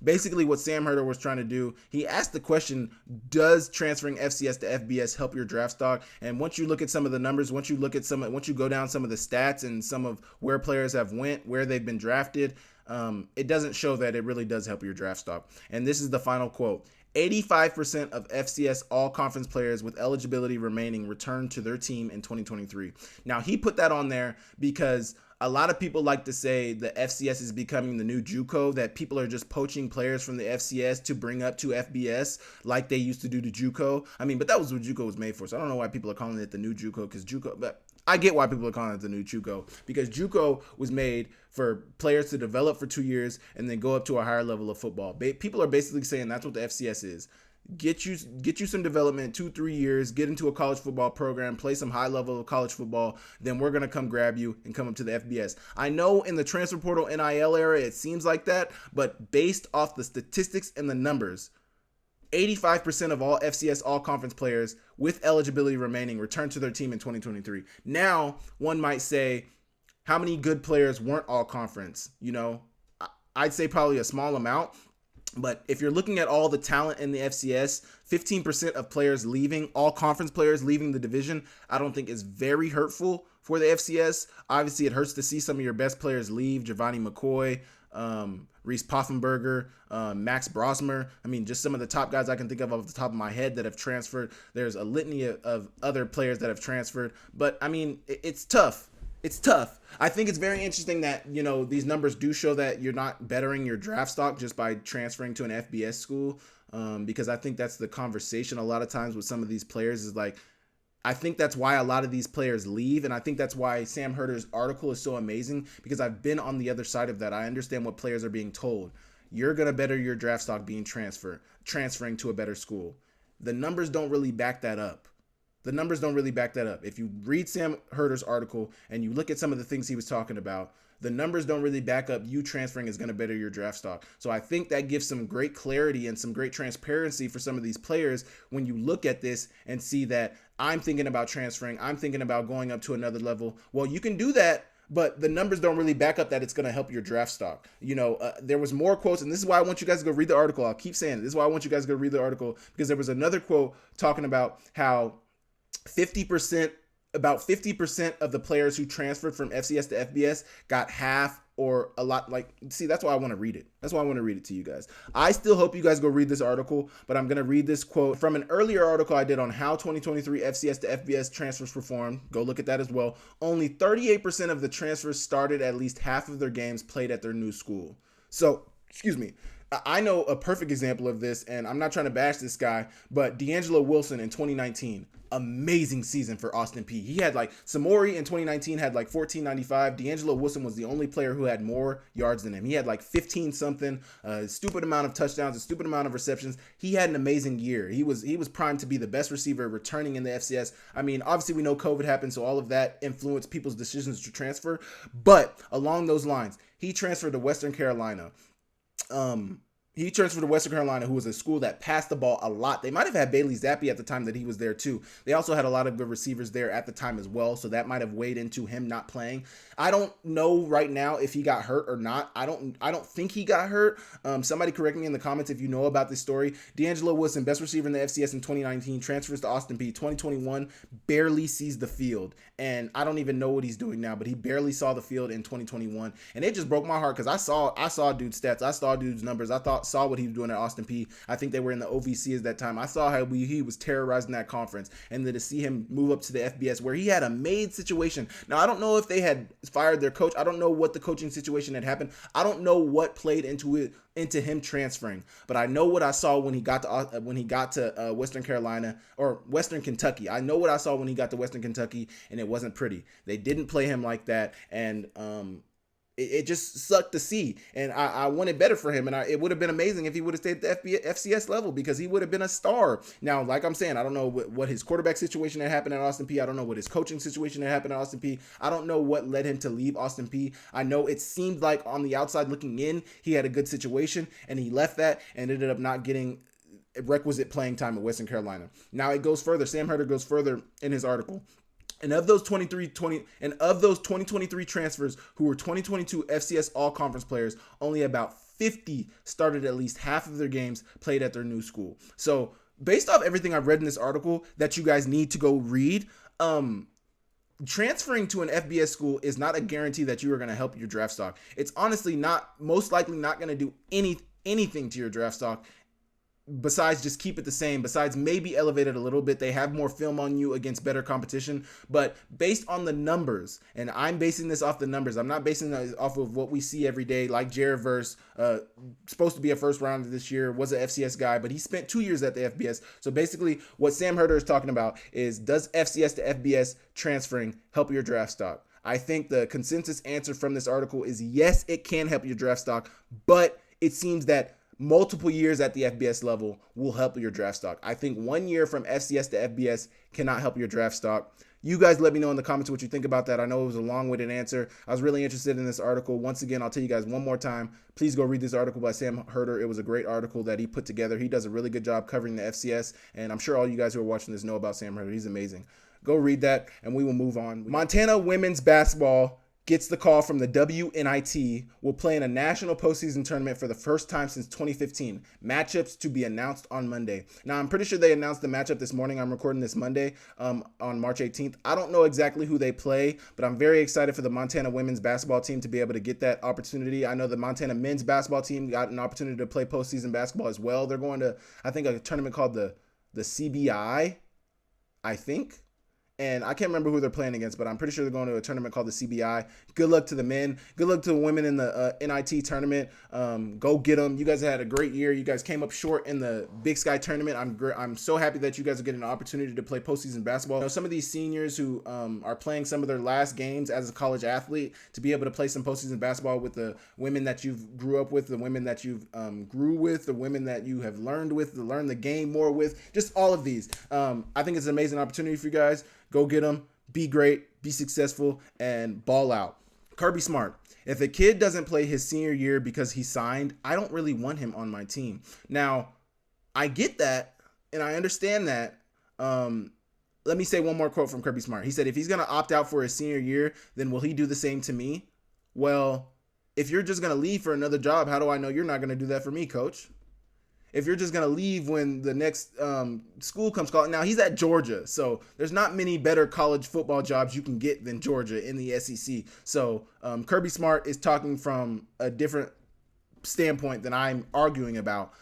Basically, what Sam Herder was trying to do, he asked the question, does transferring FCS to FBS help your draft stock? And once you look at some of the numbers, once you go down some of the stats and some of where players have went, where they've been drafted, it doesn't show that it really does help your draft stock. And this is the final quote. 85% of FCS all-conference players with eligibility remaining returned to their team in 2023. Now, he put that on there because a lot of people like to say the FCS is becoming the new JUCO, that people are just poaching players from the FCS to bring up to FBS like they used to do to JUCO. But that was what JUCO was made for. So I don't know why people are calling it the new JUCO, but I get why people are calling it the new JUCO, because JUCO was made for players to develop for 2 years and then go up to a higher level of football. People are basically saying that's what the FCS is. Get you some development, 2-3 years, get into a college football program, play some high level of college football, then we're going to come grab you and come up to the FBS. I know in the transfer portal NIL era, it seems like that, but based off the statistics and the numbers, 85% of all FCS all-conference players with eligibility remaining returned to their team in 2023. Now, one might say, how many good players weren't all-conference? I'd say probably a small amount. But if you're looking at all the talent in the FCS, 15% of players leaving, all conference players leaving the division, I don't think is very hurtful for the FCS. Obviously, it hurts to see some of your best players leave. Giovanni McCoy, Reese Poffenberger, Max Brosmer. Just some of the top guys I can think of off the top of my head that have transferred. There's a litany of other players that have transferred. But, it's tough. It's tough. I think it's very interesting that, these numbers do show that you're not bettering your draft stock just by transferring to an FBS school, because I think that's the conversation a lot of times with some of these players is like, I think that's why a lot of these players leave, and I think that's why Sam Herder's article is so amazing, because I've been on the other side of that. I understand what players are being told. You're going to better your draft stock being transferring to a better school. The numbers don't really back that up. If you read Sam Herder's article and you look at some of the things he was talking about, the numbers don't really back up you transferring is going to better your draft stock. So I think that gives some great clarity and some great transparency for some of these players when you look at this and see that I'm thinking about transferring, I'm thinking about going up to another level. Well, you can do that, but the numbers don't really back up that it's going to help your draft stock. There was more quotes, and this is why I want you guys to go read the article. I'll keep saying it. This is why I want you guys to go read the article, because there was another quote talking about how about 50% of the players who transferred from FCS to FBS got half or a lot. That's why I want to read it. That's why I want to read it to you guys. I still hope you guys go read this article, but I'm going to read this quote from an earlier article I did on how 2023 FCS to FBS transfers performed. Go look at that as well. Only 38% of the transfers started at least half of their games played at their new school. So, excuse me. I know a perfect example of this, and I'm not trying to bash this guy, but D'Angelo Wilson in 2019, amazing season for Austin Peay. He had like Samori in 2019 had like 1495. D'Angelo Wilson was the only player who had more yards than him. He had like 15 something, a stupid amount of touchdowns, a stupid amount of receptions. He had an amazing year. He was primed to be the best receiver returning in the FCS. I mean, obviously we know COVID happened, so all of that influenced people's decisions to transfer. But along those lines, he transferred to Western Carolina. He transferred to Western Carolina, who was a school that passed the ball a lot. They might have had Bailey Zappi at the time that he was there too. They also had a lot of good receivers there at the time as well, so that might have weighed into him not playing. I don't know right now if he got hurt or not. I don't think he got hurt. Somebody correct me in the comments if you know about this story. D'Angelo Wilson, best receiver in the FCS in 2019, transfers to Austin Peay. 2021, barely sees the field, and I don't even know what he's doing now, but he barely saw the field in 2021, and it just broke my heart because I saw dude's stats, I saw dude's numbers, saw what he was doing at Austin Peay. I think they were in the OVC at that time. I saw how he was terrorizing that conference, and then to see him move up to the FBS where he had a made situation. Now, I don't know if they had fired their coach. I don't know what the coaching situation had happened. I don't know what played into him transferring, but I know what I saw when he got to Western Carolina or Western Kentucky. I know what I saw when he got to Western Kentucky, and it wasn't pretty. They didn't play him like that, and it just sucked to see, and I wanted better for him, and it would have been amazing if he would have stayed at the FCS level because he would have been a star. Now, like I'm saying, I don't know what his quarterback situation had happened at Austin Peay. I don't know what his coaching situation had happened at Austin Peay. I don't know what led him to leave Austin Peay. I know it seemed like on the outside looking in, he had a good situation, and he left that and ended up not getting requisite playing time at Western Carolina. Now it goes further. Sam Herder goes further in his article. And of those 2023 transfers who were 2022 FCS All-Conference players, only about 50 started at least half of their games played at their new school. So based off everything I've read in this article that you guys need to go read, transferring to an FBS school is not a guarantee that you are going to help your draft stock. It's honestly most likely not going to do anything to your draft stock besides just keep it the same, besides maybe elevate it a little bit. They have more film on you against better competition, but based on the numbers, and I'm basing this off the numbers, I'm not basing it off of what we see every day, like Jared Verse, supposed to be a first rounder this year, was an FCS guy, but he spent 2 years at the FBS. So basically what Sam Herder is talking about is, does FCS to FBS transferring help your draft stock? I think the consensus answer from this article is yes, it can help your draft stock, but it seems that multiple years at the FBS level will help your draft stock. I think 1 year from FCS to FBS cannot help your draft stock. You guys let me know in the comments what you think about that. I know it was a long-winded answer. I was really interested in this article. Once again, I'll tell you guys one more time, please go read this article by Sam Herder. It was a great article that he put together. He does a really good job covering the FCS, and I'm sure all you guys who are watching this know about Sam Herder. He's amazing. Go read that, and we will move on. Montana women's basketball gets the call from the WNIT, will play in a national postseason tournament for the first time since 2015. Matchups to be announced on Monday. Now, I'm pretty sure they announced the matchup this morning. I'm recording this Monday on March 18th. I don't know exactly who they play, but I'm very excited for the Montana women's basketball team to be able to get that opportunity. I know the Montana men's basketball team got an opportunity to play postseason basketball as well. They're going to, I think, a tournament called the CBI, I think. And I can't remember who they're playing against, but I'm pretty sure they're going to a tournament called the CBI. Good luck to the men. Good luck to the women in the NIT tournament. Go get them. You guys had a great year. You guys came up short in the Big Sky tournament. I'm so happy that you guys are getting an opportunity to play postseason basketball. You know, some of these seniors who are playing some of their last games as a college athlete, to be able to play some postseason basketball with the women that you've grew up with, the women that you've grew with, the women that you have learned with, to learn the game more with, just all of these. I think it's an amazing opportunity for you guys. Go get them, be great, be successful, and ball out. Kirby Smart. If a kid doesn't play his senior year because he signed, I don't really want him on my team. Now, I get that, and I understand that. Let me say one more quote from Kirby Smart. He said, if he's going to opt out for his senior year, then will he do the same to me? Well, if you're just going to leave for another job, how do I know you're not going to do that for me, coach? If you're just going to leave when the next school comes calling. Now, he's at Georgia, so there's not many better college football jobs you can get than Georgia in the SEC. So Kirby Smart is talking from a different standpoint than I'm arguing about.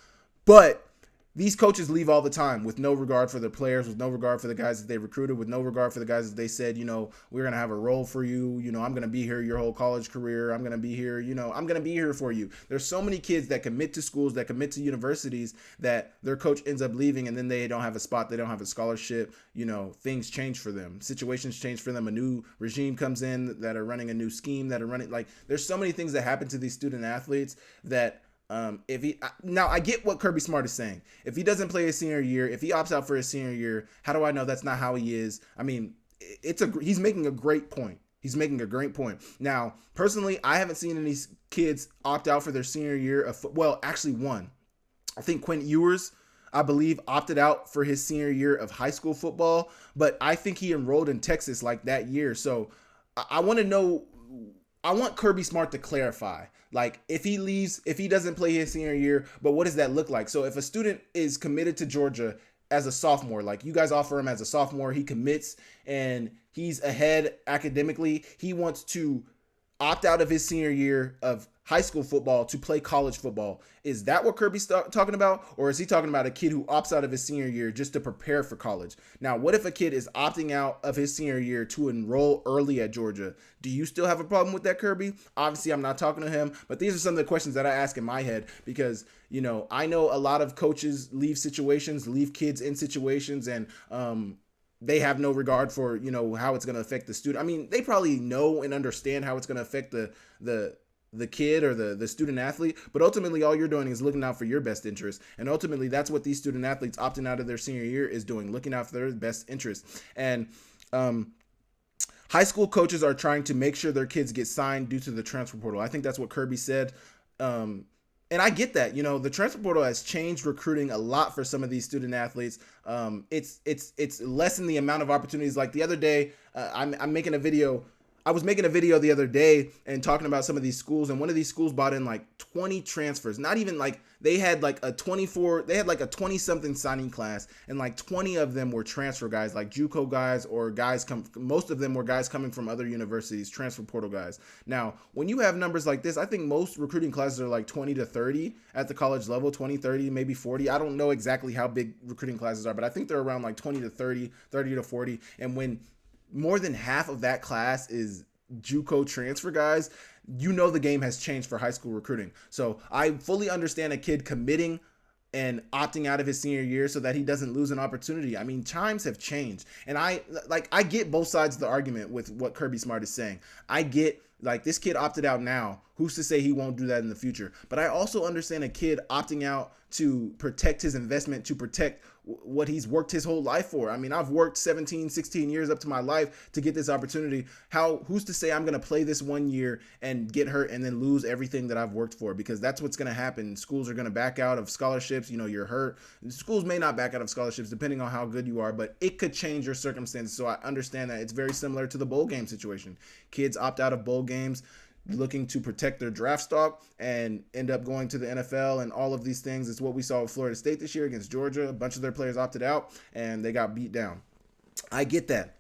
But these coaches leave all the time with no regard for their players, with no regard for the guys that they recruited, with no regard for the guys that they said, we're going to have a role for you. I'm going to be here your whole college career. I'm going to be here, I'm going to be here for you. There's so many kids that commit to schools, that commit to universities, that their coach ends up leaving and then they don't have a spot. They don't have a scholarship. Things change for them. Situations change for them. A new regime comes in that are running a new scheme, that are running, there's so many things that happen to these student athletes that, now I get what Kirby Smart is saying. If he doesn't play his senior year, if he opts out for his senior year, how do I know that's not how he is? I mean, he's making a great point. He's making a great point. Now, personally, I haven't seen any kids opt out for their senior year of actually one. I think Quentin Ewers, I believe, opted out for his senior year of high school football, but I think he enrolled in Texas that year. So I want to know. I want Kirby Smart to clarify, if he leaves, if he doesn't play his senior year, but what does that look like? So if a student is committed to Georgia as a sophomore, you guys offer him as a sophomore, he commits and he's ahead academically, he wants to opt out of his senior year of high school football to play college football. Is that what Kirby's talking about? Or is he talking about a kid who opts out of his senior year just to prepare for college? Now, what if a kid is opting out of his senior year to enroll early at Georgia? Do you still have a problem with that, Kirby? Obviously, I'm not talking to him, but these are some of the questions that I ask in my head because, I know a lot of coaches leave kids in situations and, they have no regard for, how it's going to affect the student. I mean, they probably know and understand how it's going to affect the kid or the student athlete, but ultimately all you're doing is looking out for your best interest. And ultimately that's what these student athletes opting out of their senior year is doing, looking out for their best interest. And, high school coaches are trying to make sure their kids get signed due to the transfer portal. I think that's what Kirby said. And I get that, the transfer portal has changed recruiting a lot for some of these student athletes. It's lessened the amount of opportunities. Like the other day, I was making a video the other day and talking about some of these schools, and one of these schools brought in 20 transfers. Not even they had a 20 something signing class, and 20 of them were transfer guys, JUCO guys, or guys most of them were guys coming from other universities, transfer portal guys. Now, when you have numbers like this, I think most recruiting classes are 20 to 30 at the college level, 20, 30, maybe 40. I don't know exactly how big recruiting classes are, but I think they're around 20 to 30, 30 to 40. And when more than half of that class is JUCO transfer guys, the game has changed for high school recruiting. So I fully understand a kid committing and opting out of his senior year so that he doesn't lose an opportunity. I mean, times have changed. And I get both sides of the argument with what Kirby Smart is saying. I get this kid opted out now. Who's to say he won't do that in the future? But I also understand a kid opting out to protect his investment, to protect what he's worked his whole life for. I mean, I've worked 17, 16 years up to my life to get this opportunity. Who's to say I'm going to play this 1 year and get hurt and then lose everything that I've worked for? Because that's what's going to happen. Schools are going to back out of scholarships. You're hurt. Schools may not back out of scholarships depending on how good you are, but it could change your circumstances. So I understand that it's very similar to the bowl game situation. Kids opt out of bowl games looking to protect their draft stock and end up going to the NFL and all of these things. It's what we saw with Florida State this year against Georgia. A bunch of their players opted out and they got beat down. I get that.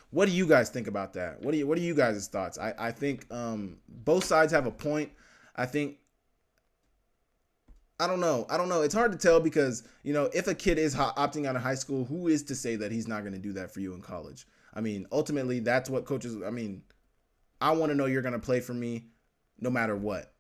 What do you guys think about that? What are you guys' thoughts? I think both sides have a point. I don't know. It's hard to tell because, if a kid is opting out of high school, who is to say that he's not going to do that for you in college? I mean, ultimately, that's what coaches, I want to know you're going to play for me no matter what.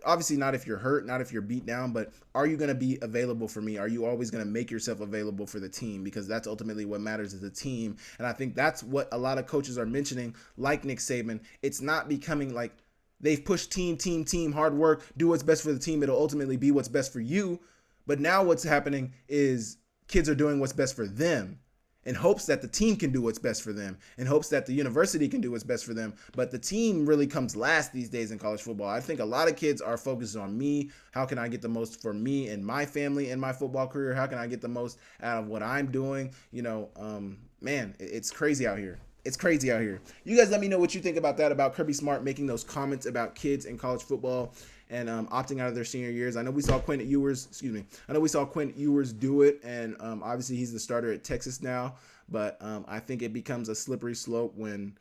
Obviously not if you're hurt, not if you're beat down, but are you going to be available for me? Are you always going to make yourself available for the team? Because that's ultimately what matters as a team. And I think that's what a lot of coaches are mentioning, like Nick Saban. It's not becoming they've pushed team, hard work, do what's best for the team. It'll ultimately be what's best for you. But now what's happening is kids are doing what's best for them, in hopes that the team can do what's best for them, in hopes that the university can do what's best for them. But the team really comes last these days in college football. I think a lot of kids are focused on me. How can I get the most for me and my family and my football career? How can I get the most out of what I'm doing? Man, it's crazy out here. It's crazy out here. You guys let me know what you think about that, about Kirby Smart making those comments about kids in college football and opting out of their senior years. I know we saw Quentin Ewers do it, and obviously he's the starter at Texas now. But I think it becomes a slippery slope when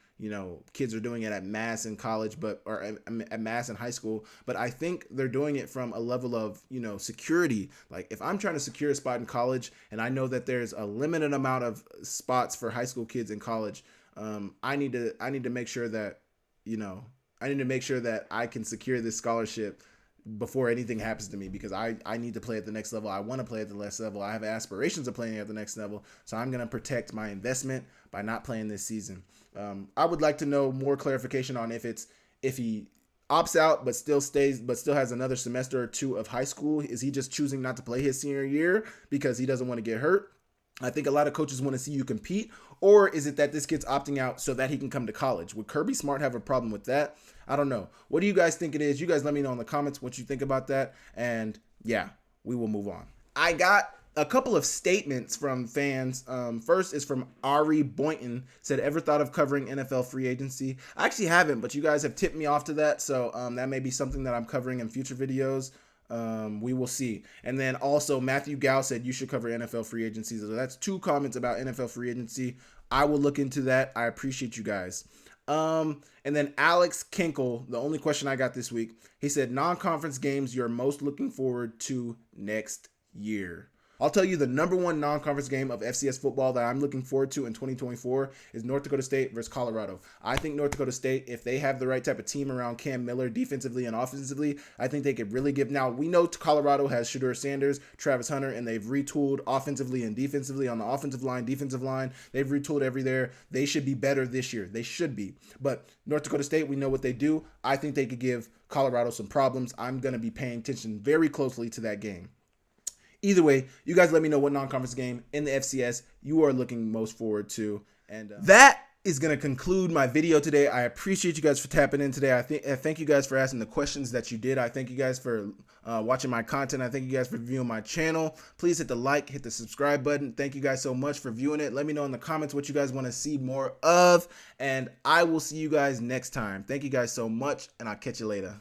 kids are doing it at mass in college, or at mass in high school. But I think they're doing it from a level of, security. Like if I'm trying to secure a spot in college and I know that there's a limited amount of spots for high school kids in college, I need to make sure that, I can secure this scholarship before anything happens to me, because I need to play at the next level. I want to play at the next level. I have aspirations of playing at the next level. So I'm going to protect my investment by not playing this season. I would like to know more clarification on if he opts out but still has another semester or two of high school. Is he just choosing not to play his senior year because he doesn't want to get hurt? I think a lot of coaches want to see you compete. Or is it that this kid's opting out so that he can come to college? Would Kirby Smart have a problem with that? I don't know. What do you guys think it is? You guys let me know in the comments what you think about that. And yeah, we will move on. I got a couple of statements from fans. First is from Ari Boynton. Said, ever thought of covering NFL free agency? I actually haven't, but you guys have tipped me off to that. So that may be something that I'm covering in future videos. We will see. And then also Matthew Gow said you should cover NFL free agency. So that's 2 comments about NFL free agency. I will look into that. I appreciate you guys. And then Alex Kinkle, the only question I got this week, he said non-conference games you're most looking forward to next year. I'll tell you the number 1 non-conference game of FCS football that I'm looking forward to in 2024 is North Dakota State versus Colorado. I think North Dakota State, if they have the right type of team around Cam Miller defensively and offensively, I think they could really give. Now, we know Colorado has Shedeur Sanders, Travis Hunter, and they've retooled offensively and defensively on the offensive line, defensive line. They've retooled everywhere. They should be better this year. They should be. But North Dakota State, we know what they do. I think they could give Colorado some problems. I'm going to be paying attention very closely to that game. Either way, you guys let me know what non-conference game in the FCS you are looking most forward to. And that is going to conclude my video today. I appreciate you guys for tapping in today. I thank you guys for asking the questions that you did. I thank you guys for watching my content. I thank you guys for viewing my channel. Please hit the like, hit the subscribe button. Thank you guys so much for viewing it. Let me know in the comments what you guys want to see more of. And I will see you guys next time. Thank you guys so much, and I'll catch you later.